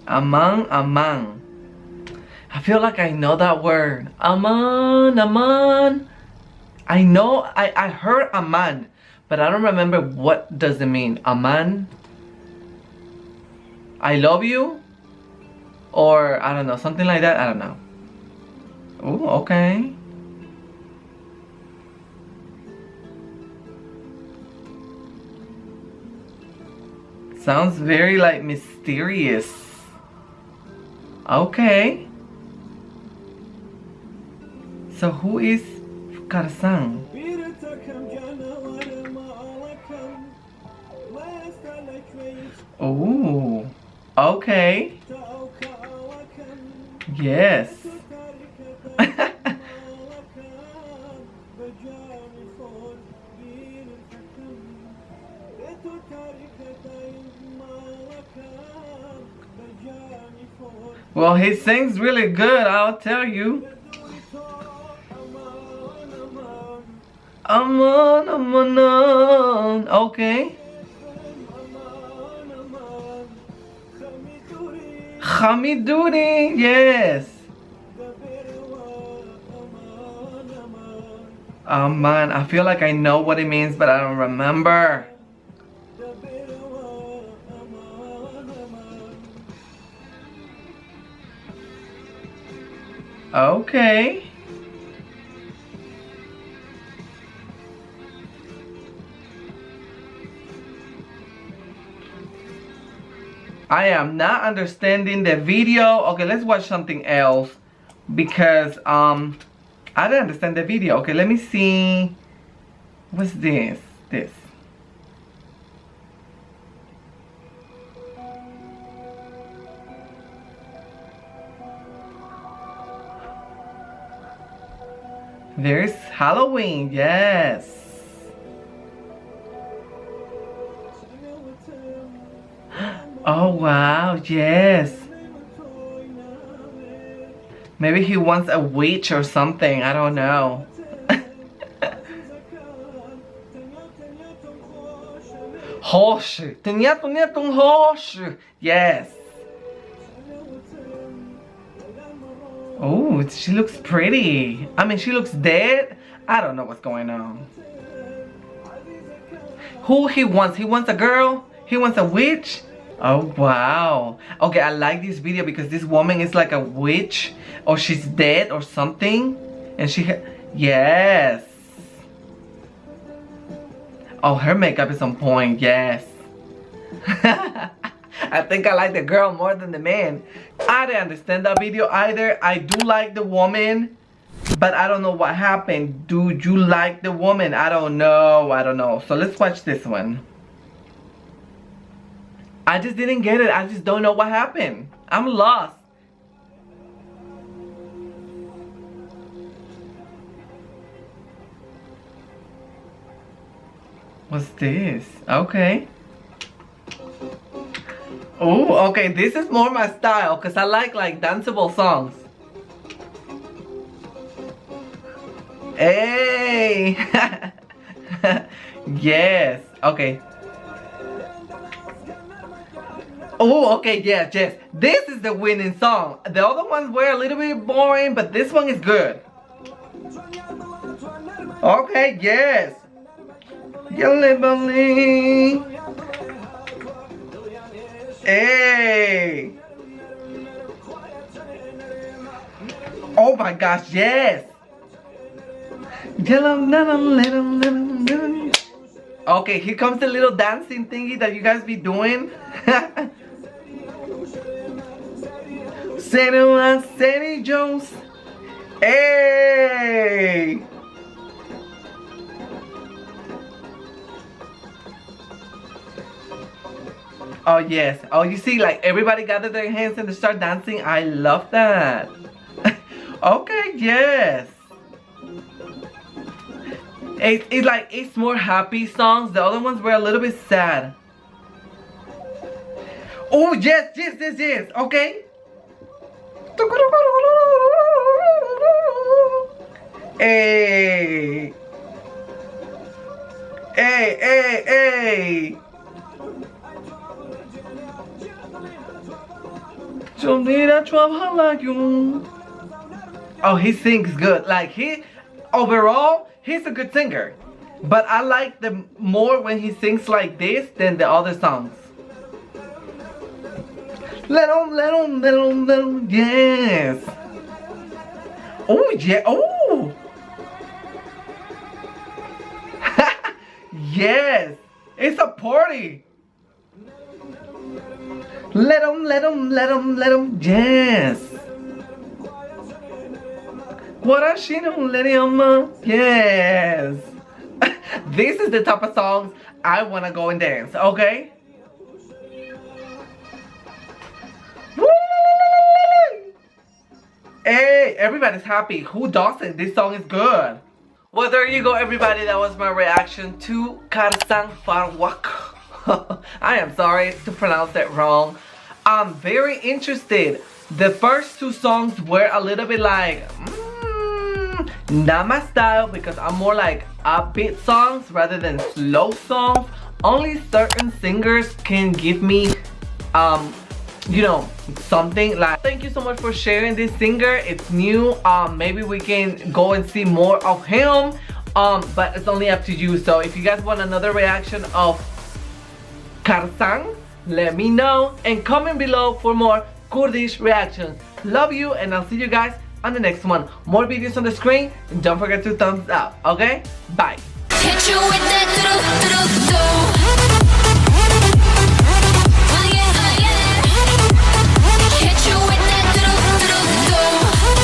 Aman, aman. I feel like I know that word. Aman, aman. I know, I heard aman, but I don't remember what does it mean. Aman? I love you? Or, I don't know, something like that. I don't know. Ooh, okay. Sounds very like mysterious. Okay. So who is Karzan? Oh, okay. Yes. Well, he sings really good, I'll tell you. Aman, aman, okay. Hamiduri, yes. Aman, I feel like I know what it means, but I don't remember. Okay. I am not understanding the video. Okay, let's watch something else because I didn't understand the video. Okay, let me see. What's this? This. There's Halloween, yes. Oh wow, yes. Maybe he wants a witch or something, I don't know. Hosh, hosh, yes. Oh, she looks pretty. I mean, she looks dead. I don't know what's going on. Who he wants? He wants a girl? He wants a witch? Oh, wow. Okay, I like this video because this woman is like a witch or she's dead or something. And she, yes. Oh, her makeup is on point, yes. I think I like the girl more than the man. I didn't understand that video either. I do like the woman, but I don't know what happened. Do you like the woman? I don't know. So let's watch this one. I just didn't get it. I just don't know what happened. I'm lost. What's this? Okay. Oh, okay. This is more my style because I like danceable songs. Hey. Yes. Okay. Oh, okay, yes, yes. This is the winning song. The other ones were a little bit boring, but this one is good. Okay, yes. Hey. Oh my gosh, yes. Okay, here comes the little dancing thingy that you guys be doing. Sandy Jones. Hey. Oh yes. Oh, you see, like everybody gathered their hands and they start dancing. I love that. Okay, yes. It's like, it's more happy songs. The other ones were a little bit sad. Oh yes, yes, yes, yes. Okay. Hey. Hey, hey, hey. Oh, he sings good. Like overall, he's a good singer. But I like the more when he sings like this than the other songs. Let him, yes. Oh, yeah, oh. Yes, it's a party. Let him, yes. What a she don't let him, yes. This is the type of songs I want to go and dance, okay? Woo! Hey, everybody's happy. Who doesn't? This song is good. Well, there you go, everybody. That was my reaction to Karzan Faruq. I am sorry to pronounce that wrong. I'm very interested. The first two songs were a little bit like, not my style, because I'm more like upbeat songs rather than slow songs. Only certain singers can give me, you know, something like. Thank you so much for sharing this singer. It's new. Maybe we can go and see more of him. But it's only up to you. So if you guys want another reaction of Karzan, let me know and comment below for more Kurdish reactions. Love you, and I'll see you guys on the next one. More videos on the screen, and don't forget to thumbs up. Okay, bye. Hit you with that